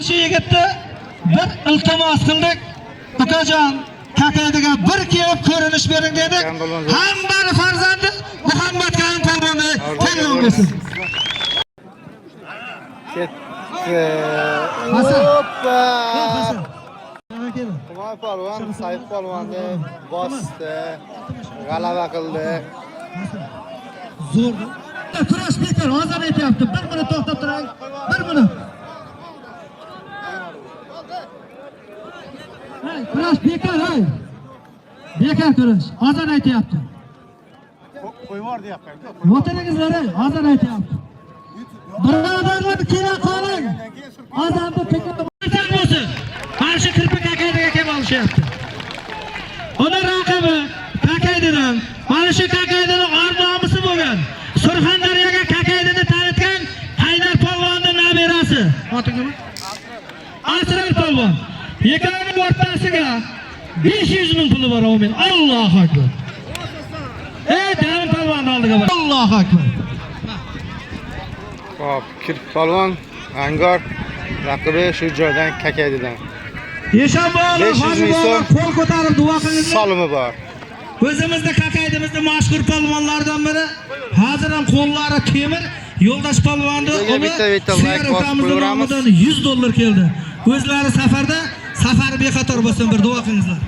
Shu yigitni bir iltimos qildik. Ukajon, kakaydiga bir kelib ko'rinish bering dedik. Hammani farzandi Muhammad Karim polvonni tayyor bo'lsin. Hoppa! Qumay polvon, Said polvonni bosdi, g'alaba qildi. Zo'r. Kurash bekor, hozir aytyapti. 1 minut to'xtab turing. 1 minut. Hay, kurash bekor, hay. Bekor kurash. Hozir aytyapti. Qo'yvor deyapti. O'tiringizlar, hozir aytyapti. Birodarlar kela qoling. Odamni bekor bo'lsin. Mana shu kirpik kakaydiga kelib olishyapti. Uni raqibi kakaydidan, mana shu kakaydining ornomisi bo'lgan. Surxondaryoga kakaydini tanitgan Haydar polvonning nabirasi. Xotingimi? Asrar polvon. Yekani o'rtasiga 500 ming puli bor, amin. Allohu akbar. Davron polvon oldiga bor. Allohu akbar. Hop, kirp polvon Angor raqibi shu joydan kakaydidan. Yeshanboyev hozir qo'l ko'tarib duo qilingiz. Solimi bor. O'zimizning kakaydimizda mashhur polvonlardan biri. Hozir ham qo'llari temir. Yo'ldosh polvonni nomidan $100 keldi. O'zlari safarda, safar bexator bo'lsin, bir duo qilingizlar.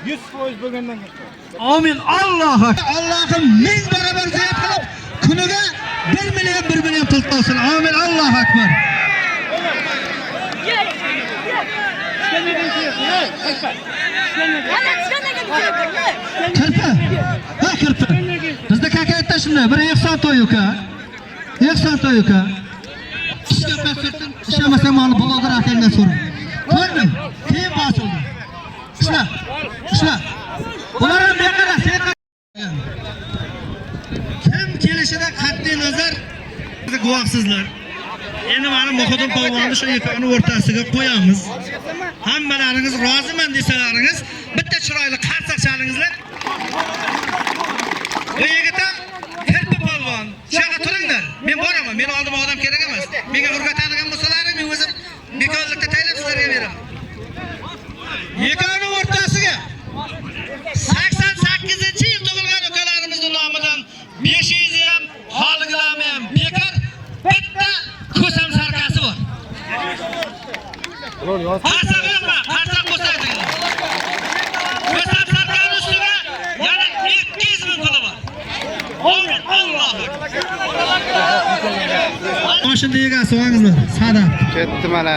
100% bo'lgandan Amin. Allohu akbar. Allohim 1000 barobar ziyod qilib, kuniga 1 million pul olsin. Amin. Allohu akbar. Kirpi. Ha, kirpi. Bizda kakaytda shunday, bir ehson to'y uka. Ehson to'y uka. Ishga pasirtin, ishamasa mani bloger akangdan so'rang. Ko'rding? Keyin bosildi. Ishla. Ular ham beqara, sen kim kelishidan qat'iy nazar guvohsizlar. Endi mana Muhammad polvonni shu ikkovini o'rtasiga qo'yamiz. Hammalaringiz roziman desalaringiz, bitta chiroyli qarsak chalingizlar. Bu yigitim kirpi polvon. Shaqa turinglar. Men boraman. Meni oldimga odam kerak emas. Menga o'rgatadigan bo'lsalaring, men o'zim bekorlikda taylab sizlarga beraman. Yegona o'rtasiga 88-yil tug'ilgan ukalarimizning nomidan 500 ham, holiglami ham bekor bitta ko'sam sarkasi bor. Qarsak qo'saydi. Ko'sam sarkani ustiga yana 200 ming puli bor. Amin. Allohu akbar. Mashina egasi olingizlar. Sada. ketdi mana.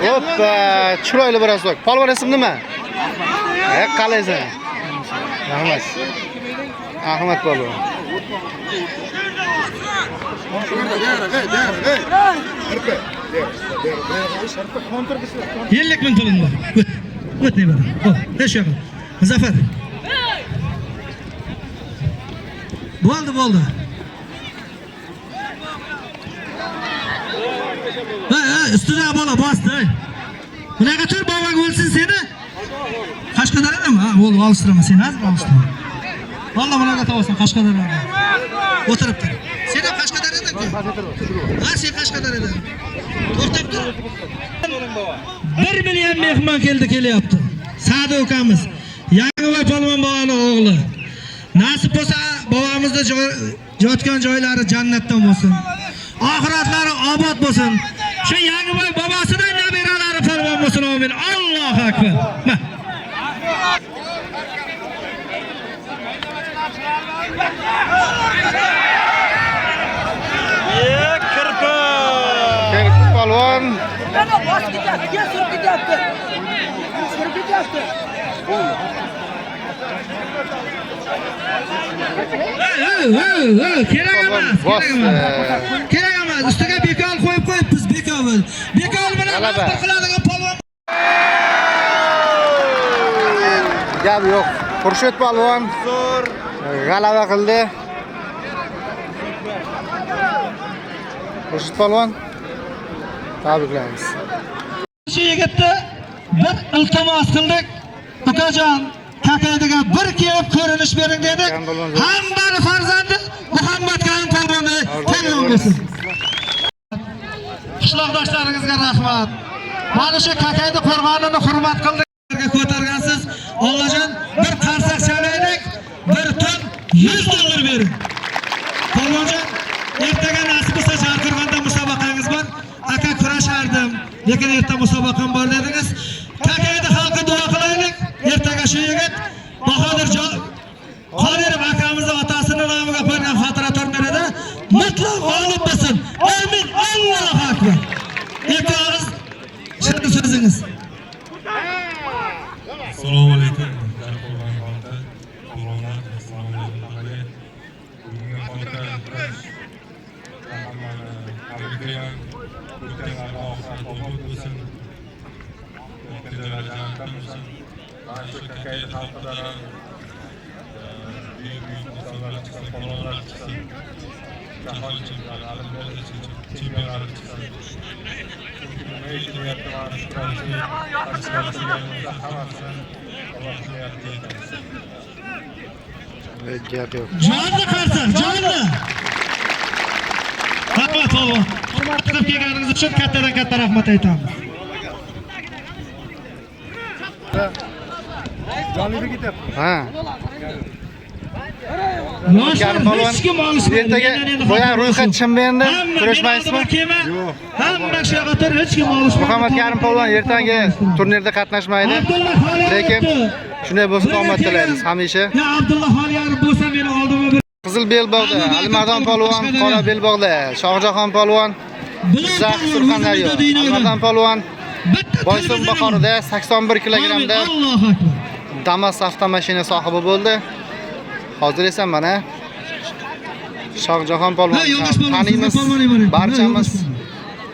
Hoppa, chiroyli bir asok. Polvon ismi nima? Qalaysan? Rahmat. Ahmad polvon. Yellik ming pulim bor. O't ne bor? Hech yo'q. Muzaffar. Bo'ldi. Ustida bola bosdi. Bunaqa tur bobog' bo'lsin seni. Qashqadaradami? Ha, bo'ldi, olshtiraman seni, hozir olshtiraman. Valloh bunaqa tavasan Qashqadaryoda. O'tiribdi. Sen ham Qashqadaryodan-ku? Ha, sen Qashqadaryodan. To'xtab tur. 1 million mehmon kelyapti. Sa'd ukamiz. Yangivoy polvon boboning o'g'li. Nasib bo'lsa, bobomizni yotgan joylari jannatdan bo'lsin. Oxiratlari obod bo'lsin. Shu Yangivoy bobosidan nabiralari polvon bo'lsin. Amin. Allohu akbar. Kirp polvon. Kerak emas. Ustiga bekor qo'yib biz bekormiz. Bekor bilan nima qiladigan polvon. Gap yo'q. Xurshid polvon zo'r g'alaba qildi. Xurshid polvon tabriklaymiz. Shu yigitni bir iltimos qildik. Ukajon, Kakaydiga bir kelib ko'rinish bering dedik. Hammani farzandi Muhammad Karim polvonni kelgan bo'lsin. Qishloqdoshlaringizga rahmat. Mana shu Kakaydi qo'rg'onini hurmat qildik, ko'targansiz. Allohjon bir qarsak chalaylik, bir ton $100 bering. Polvonjon, ertaga nasib bo'lsa Jarqirg'onda musobaqangiz bor. Aka kurashardim, lekin erta musobaqam bor dedingiz. Kakaydi xalqqa duo qilaylik. Ertaga shu yigit Bahodir Qodirov akamizni otasini nomiga qo'ygan xotira turnirida mutlaq g'olib bo'lsin. Amin. Allohu akbar. Ertagiz shunday so'zingiz. Assalomu alaykum. Gap yo'q. Jonni qarsak, jonni. Rahmat polvon. Hurmat qilib kelganingiz uchun katta rahmat aytamiz. Ha. Yoshlar hech kim olishmaydi. Ertaga qo'yan ro'yxat chiqmaganda kurashmaysizmi? Yo'q. Hamma shu yoqqa tur, hech kim olishmaydi. Muhammad Karim polvon ertangi turnirda qatnashmaydi. Lekin shunday bo'lsa omad tilaymiz hamisha. Ya Abdulloh Xoliyarov bo'lsa meni oldimga bir Qizil Belbog'da Alimardon polvon, Qora Belbog'da Shohjahon polvon, Zax Surxondaryo, Alimardon polvon Boysun Bahorida 81 kilogramda Allohu akbar. Damas avtomashina sohibi bo'ldi. Hozir esa mana Shohjahon polvon taniymiz. Barchamiz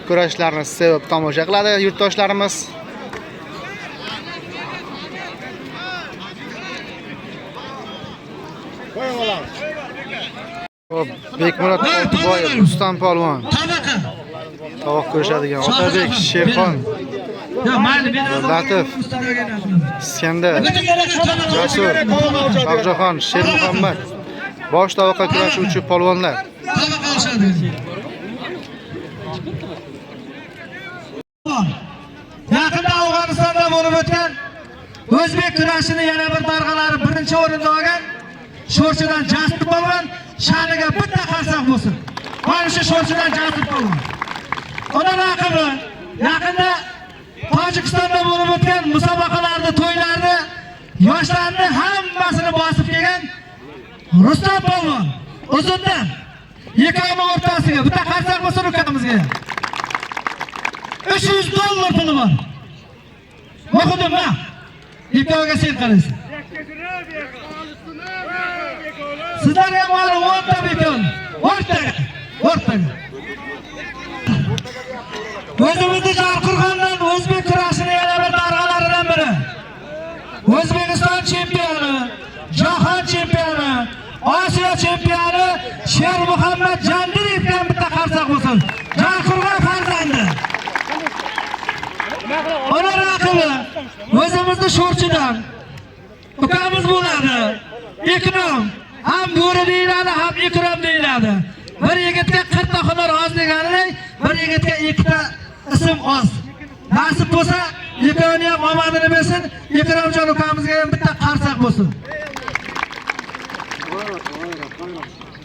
kurashlarni sevib tomosha qiladi yurtdoshlarimiz. Bekmurod Oltiboyev, Rustam polvon. Tabaqa. Tovoq ko'rishadigan Otabek, Sherxon, Latif, Iskandar, Jasur, Shohjahon, Shermuhammad. Bosh tovoqqa kurashuvchi polvonlar. Tabaqa olishadi. Yaqinda Afg'onistonda bo'lib o'tgan o'zbek kurashini yana bir darg'alari birinchi o'rinda olgan sho'rchidan Jasur polvon sha'niga bitta qarsak bo'lsin. Mana shu sho'rchidan Jasur polvon. Ona raqibi yaqinda Tojikistonda bo'lib o'tgan musobaqalarda, to'ylarda yoshlarni hammasini bosib kelgan Rustam polvon. O'zundan ikkovini o'rtasiga bitta qarsak bo'lsin ukamizga. $300 puli bor. O'qidim men. Ikkoviga sen qaraysiz. Sizlarga ma'lum 10 ta bekon. O'rtaga. O'zimizni Jarqirg'ondan o'zbek kurashini yana bir darg'alaridan biri. O'zbekiston chempioni, jahon chempioni, Osiyo chempioni Shermuhammad Jandirovdan bitta qarsak bo'lsin. Jarqirg'on farzandi. Ona raqibi o'zimizni sho'rchidan ukamiz bo'ladi. Ikrom ham bo'ri deyiladi, ham ikrom deyiladi. Bir yigitga 40 ta hunar oz deganidek, bir yigitga 2 ta ism oz. Nasib bo'lsa, ikkovini ham omadini bersin. Ikromjon ukamizga ham bitta qarsak bo'lsin.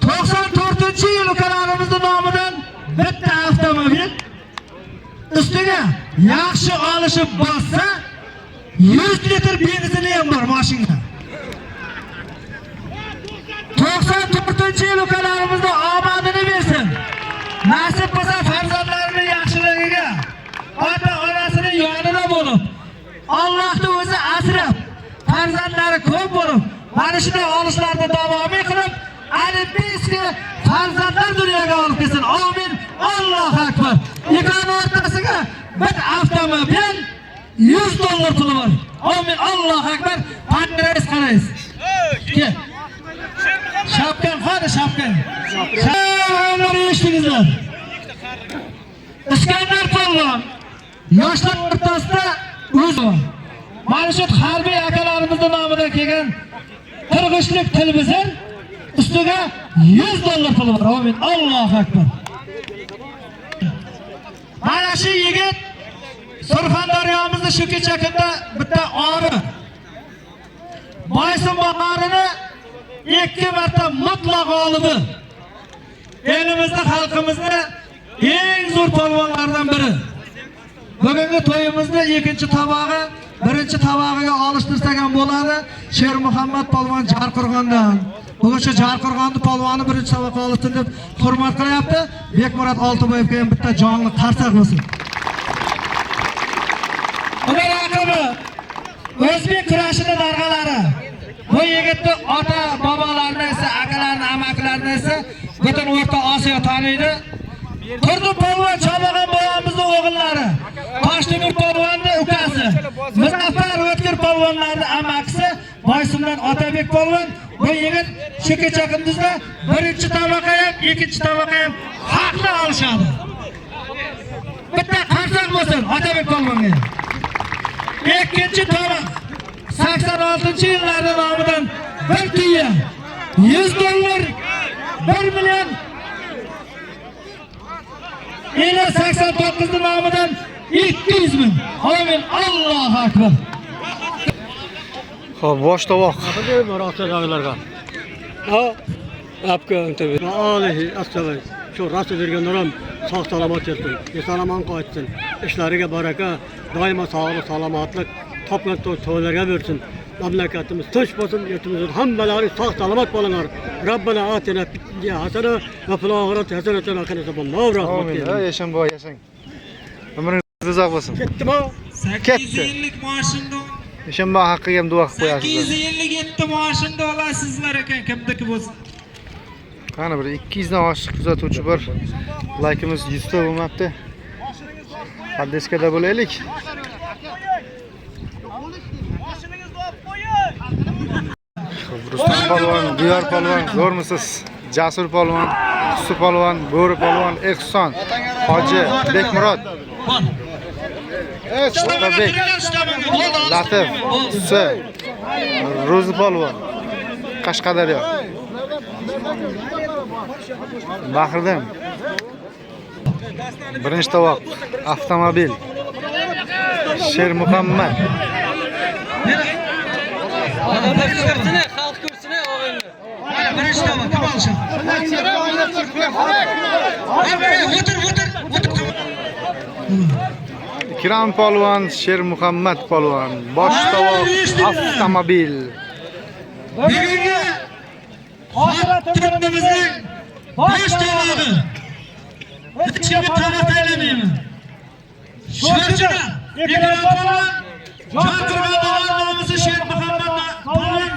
94-yil ukalarimizning nomidan bitta avtomobil ustiga yaxshi olishib bossa 100 litr benzini ham bor mashinada. 94-yil ukalarimizning omadini bersin. Nasib bo'lsa farzandlarining yaxshiligiga, ota-onasining yonida bo'lib, Allohning o'zi asrab, farzandlari ko'p bo'lib, mana shunday olishlarda davom qilib, Olimpiyskiy farzandlar dunyoga olib kelsin. Amin. Allohu akbar. Ikkovi o'rtasiga bir avtomobil $100 puli bor. Amin. Allohu akbar. Pandirays qaraysiz. Kel. Shapkan qani shapkan. Shapkanlar eshitdingizlar. Iskandar polvon yoshlar o'rtasida o'zi bor. Mana shu harbiy akalarimizning nomidan kelgan qirg'ishlik televizor ustiga $100 pul bor. Amin. Allohu akbar. Mana shu yigit Surxondaryomizning shu kecha kunda bitta ori Boysun bahorining 2 marta mutlaq g'olibi. Elimizda xalqimizning eng zo'r polvonlardan biri. Bugungi to'yimizning ikkinchi tabog'i, birinchi tabog'iga olishtirsak ham bo'ladi. Sher Muhammad polvon Jarqo'rg'ondan. Bugun shu Jarqo'rg'onning polvoni birinchi tabog'i olishdi deb hurmat qilyapti. Bekmurod Oltiboyevga ham bitta jonli qarsak bo'lsin. Ular raqibi o'zbek kurashining darg'alari. Bu yigitni ota bobolarini esa, akalarini, amakilarini esa butun O'rta Osiyo taniydi. Turdi polvon Chobag'on boboamizning o'g'illari, Toshtemir polvonning ukasi, Muzaffar O'tkir polvonlarning amakisi, Boysundan Otabek polvon. Bu yigit shu kecha kunduzda birinchi tabaqa ham, ikkinchi tabaqa ham haqni olishadi. Bitta qarsak bo'lsin Otabek polvonga. Ikkinchi tabaq 86-yillarning nomidan bir tuya $100, 1 million. Ila 89 nomidan 200 ming. Amin. Allohu akbar. Xo'p, bosh tovoq. Rosalarga. Ha, apka intervyu. Alihi assalay. Shu rosa berganlar ham sog' salomat yursin. Eson-omon qaytsin. Ishlariga baraka, doimo sog'lik, salomatlik, topgan to'ylarga bersin. Mamlakatimiz tinch bo'lsin, yurtimizda hammalari sog' salomat bo'linglar. Robbana atina fid dunya hasana va fil oxirati hasanatan va qina azoballoh rahmat. Amin. Yashang boy, yashang. Umringiz uzoq bo'lsin. Ketdimi? 800 yillik maoshinda Ishonma haqqiga ham duo qilib qo'yasizlar. 857 maoshinda olasizlar ekan, kimniki bo'lsin. Qani bir 200 dan oshiq kuzatuvchi bor. Laykimiz 100 ta bo'lmabdi. Haddeskada bo'laylik. Rustam polvon, Diyor polvon, zo'rmisiz? Jasur polvon, Su polvon, Bo'ri polvon, Ehson, Hoji Bekmurod. Otabek, Latif, Su, Ro'zi polvon, Qashqadaryo. Bahriddin. Birinchi tovoq, avtomobil. Sher Muhammad. Xalq ko'rsini o'g'ilni. Birinchi tovoq kim olishadi? O'tir. Ikrom polvon, Sher Muhammad polvon. Bosh tovoq, avtomobil. Bugungi xotiralarimizning bosh tovog'i. Hech kimni tovoq taylamayman. Sho'rchilar, Ikrom polvon, Jarqo'rg'on nomisi Sher Muhammad polvon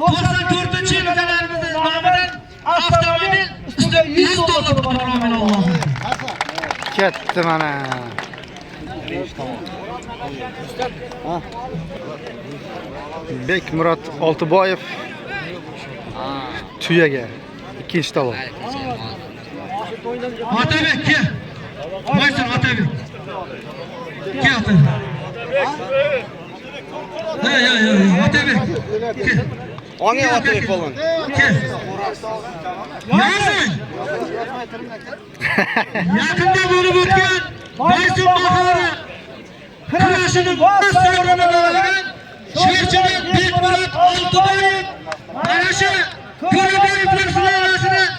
94-yilgarimizning nomidan avtomobil ustiga $100 pul amin Alloh. Ketdi mana. Bekmurod Oltiboyev tuyaga ikkinchi tovoq. Otabek kel. Boysun Otabek. Kel Otabek. Ya, Otabek. Kel. Onga Otabek polvon. Kel. Yozing. Yaqinda bo'lib o'tgan Boysun bahori kurashining bosh sovrinini olgan Sherchilik Bekmurod Oltiboyev mana shu Qo'raboyevlar sulolasining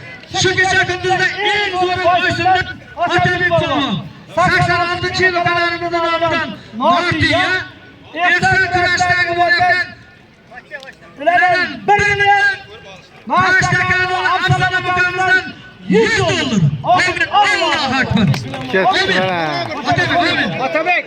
shu kecha kunduzda eng zo'r Boysundan Otabek polvon 86-yil qalarimizning nomidan Nortiya Ehson kurashdagi bo'layotgan ulardan birini Mashtakan Absalom akamizdan $100. Amin. Allohu akbar. Ketdi mana. Otabek.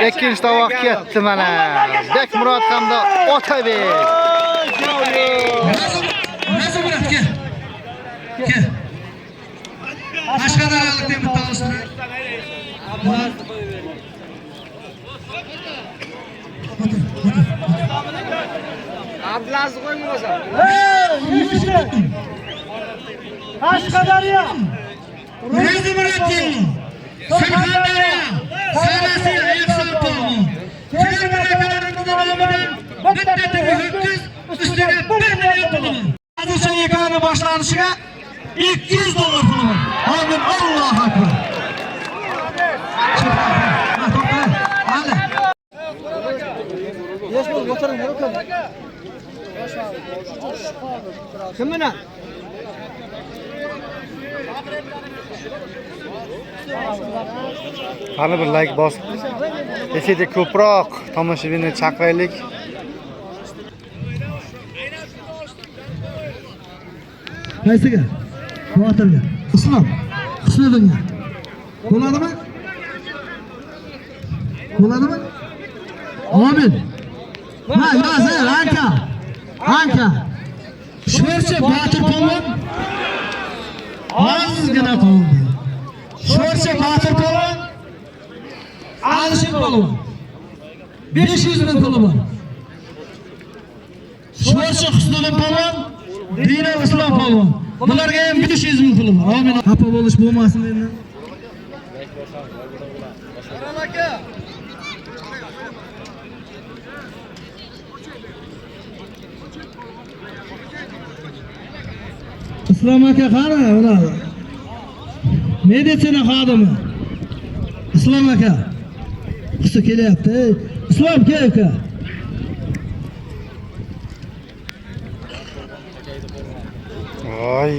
Ikkinchi tovoq ketdi mana. Bekmurod hamda Otabek. Nasıl bırak gel. Gel. Qashqadaryolik deb bitta olishtirib. Abdulaziz qo'ying bo'lsa. Qashqadaryo. Ro'zi Murodjon. Surxondaryo. Sarasi Ayyubson polvon. Kelgan akalarimiz nomidan bitta ho'kiz ustiga 1 million pul. Hozircha yekani boshlanishiga $200 pul bor. Amin, Allohu akbar. Kim bilan? Qani bir like bosib. Efirda ko'proq tomoshabinni chaqiraylik. Qaysiga? Teatrga. Islom. Husniddinga. Bo'ladimi? Bo'ladimi? Amin. Ha, yozing, Anka. Sho'rchi Botir polvon. Ozgina qoldi. Sho'rchi Botir polvon. Alisher polvon. 500 ming puli bor. Sho'rchi Husniddin polvon. Dina Islom polvon. Bularga ham 500 ming puli bor. Amin. Xafa bo'lish bo'lmasin endi. Islom aka qani ular? Meditsina xodimi. Islom aka. Qisi kelyapti. Islom aka. Voy.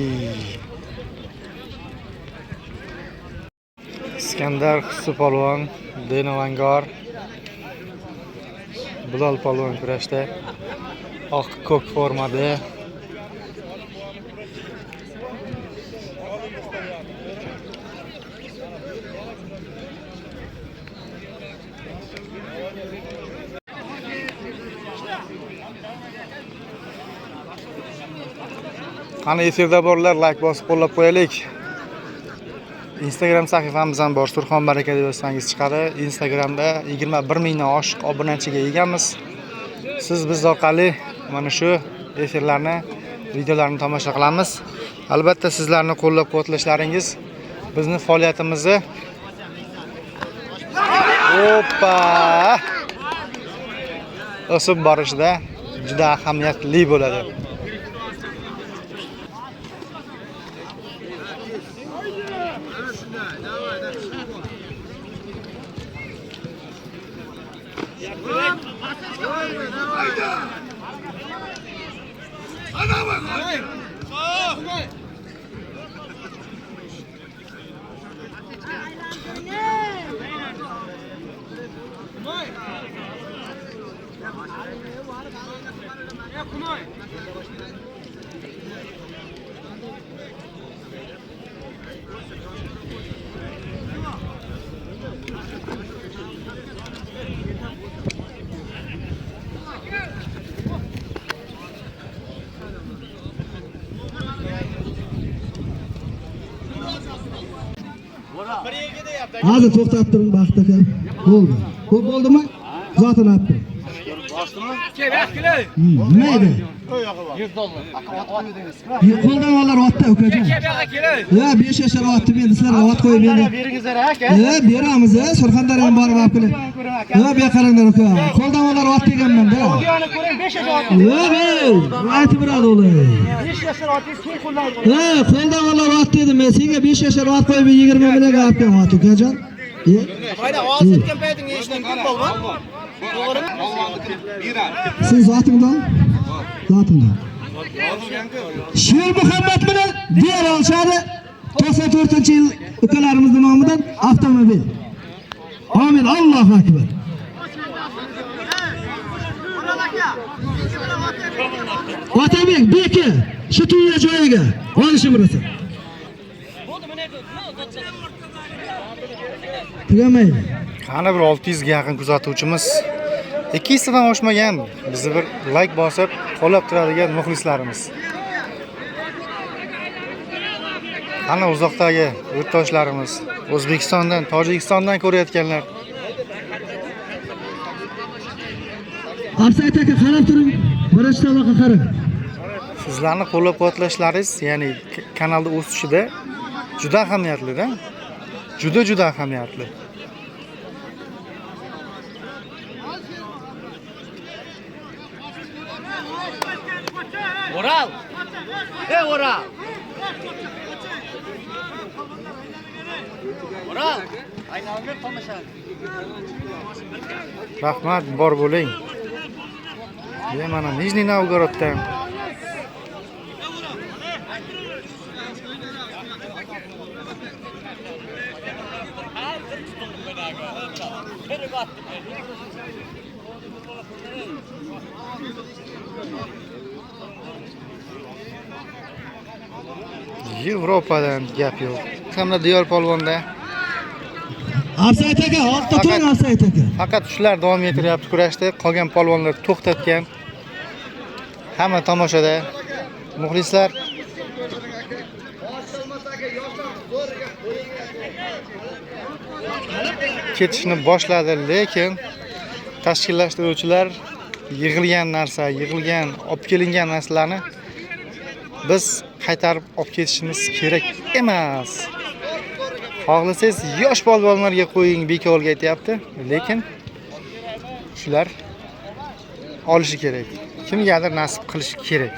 Iskandar Xusu polvon, Denavangor. Bilal polvon kurashda. Oq ko'k formada. Qani efirda borlar, like bosib qo'llab qo'yaylik. Instagram sahifamiz ham bor, Surxon Baraka deb yozsangiz chiqadi. Instagramda 21 mingdan oshiq obunachiga egamiz. Siz biz orqali mana shu efirlarni, videolarni tomosha qilamiz. Albatta sizlarni qo'llab-quvvatlashlaringiz bizni faoliyatimizni o'sib borishida juda ahamiyatli bo'ladi. Hozir to'xtab turing Baxt aka. Bo'ldi. Ko'p bo'ldimi? Zotini olib. Nima edi? Qo'ldan olar otda ukajon. Ya 5 yashar otni men sizlarga ot qo'yib berdim. Beringizlar aka. Beramiz, Surxondaryodan borib olib keling. Bu yoqqa qaranglar uka. Qo'ldan olar ot deganman-da. Videoni ko'ring 5 yashar ot. Aytib beradi ular. 5 yashar ot keng qo'ldan. Qo'ldan olar ot dedim men. Senga 5 yashar ot qo'yib 20 millionga olib keldim ot ukajon. Mayda ovoz etgan paytingga eshitgan kim bo'lgan? Siz zotingdan? Zotingdan. Sher Muhammad bilan diyor olishadi. 94-yil ukalarimizning nomidan avtomobil. Amin, Allohu akbar. Otabek, beki, shu tuya joyiga olishim rosa. Tugamaydi. Qani bir 600 ga yaqin kuzatuvchimiz 200 dan oshmagan. Bizni bir like bosib, qo'llab turadigan muxlislarimiz. Qani uzoqdagi yurtdoshlarimiz, O'zbekistondan, Tojikistondan ko'rayotganlar. Afsayt aka qarab turing. Birinchi tomoqqa qarang. Sizlarni qo'llab-quvvatlashlaringiz, ya'ni kanalda o'sishida juda ahamiyatli-da. Juda ahamiyatli. Oral. Oral. Oral. Aylanib tomosha. Rahmat, bor bo'ling. Mana Nijniy Novgoroddan Yevropadan gap yo'q. Hamda Diyor polvonda Afsayt aka, ortda turing Afsayt aka. faqat shular davom ettiryapti kurashda. Qolgan polvonlar to'xtatgan. Hamma tomoshada muxlislar ketishni boshladi, lekin tashkillashtiruvchilar yig'ilgan olib kelingan narsalarni biz qaytarib olib ketishimiz kerak emas. Xohlasangiz yosh polvonlarga qo'ying, bekorga aytyapti, lekin shular olishi kerak. Kimgadir nasib qilishi kerak.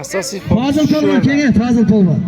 Asosiy Fazil polvon kelgan, Fazil polvon.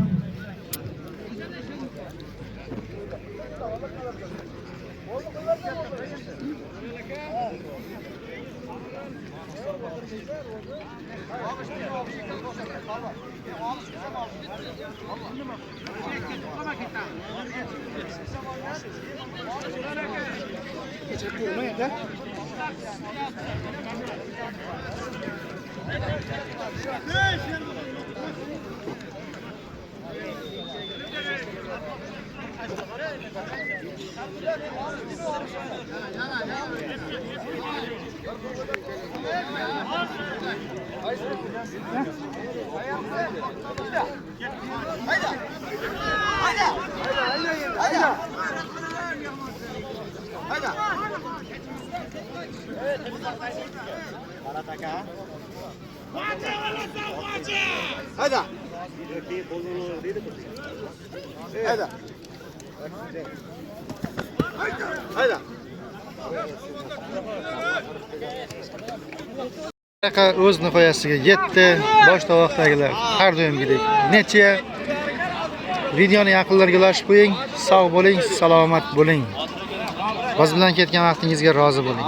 O'z nihoyasiga yetdi. Bosh tovoqdagilar har doimgidek. Necha videoni yaqinlarga ulashib qo'ying. Sog' bo'ling, salomat bo'ling. Biz bilan ketgan vaqtingizga rozi bo'ling.